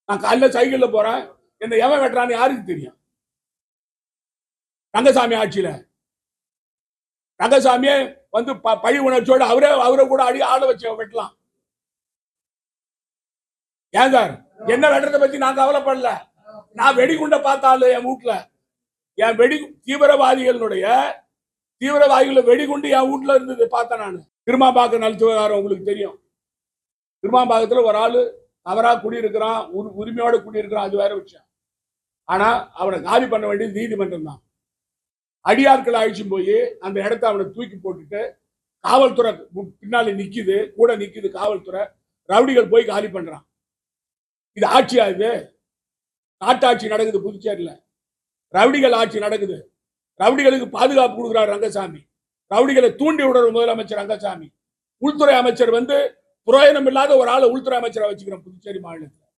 நான் காலைல சைக்கிள்ல போறேன், என்ன எவன் வெட்டுறான்னு யாருக்கு தெரியும்? ரங்கசாமி ஆட்சியில ரங்கசாமியே வந்து பழி உணர்ச்சியோட அவரை கூட ஆள வச்சு வெட்டலாம். ஏன் சார் என்ன வெட்டுறதை பத்தி நான் கவலைப்படல. நான் வெடிகுண்ட பார்த்தாலும் என் வீட்டுல என் தீவிரவாதிகளுடைய வெடிகுண்டு என் வீட்டுல இருந்தது பார்த்தேன். நான் திருமாம்பாக்கம் நலத்து விவகாரம் உங்களுக்கு தெரியும். திருமாம்பாக்கத்துல ஒரு ஆளு அவரா குடியிருக்கிறான், உரிமையோட குடியிருக்கிறான், அது வேற விஷயம். ஆனா அவனை காலி பண்ண வேண்டியது நீதிமன்றம் தான். அடியாட்கள் அழிச்சு போய் அந்த இடத்த அவனை தூக்கி போட்டுட்டு காவல்துறை பின்னால நிக்குது, கூட நிக்குது காவல்துறை. ரவுடிகள் போய் காலி பண்றான். இது ஆட்சியா? இது நாட்டாட்சி நடக்குது புதுச்சேரியில. ரவுடிகள் ஆட்சி நடக்குது. ரவுடிகளுக்கு பாதுகாப்பு கொடுக்கிறார் ரங்கசாமி. ரவுடிகளை தூண்டி விடுற முதலமைச்சர் ரங்கசாமி. உள்துறை அமைச்சர் வந்து புரோயனம் இல்லாத ஒரு ஆளை உள்துறை அமைச்சரை வச்சுக்கிறோம் புதுச்சேரி மாநிலத்தில்.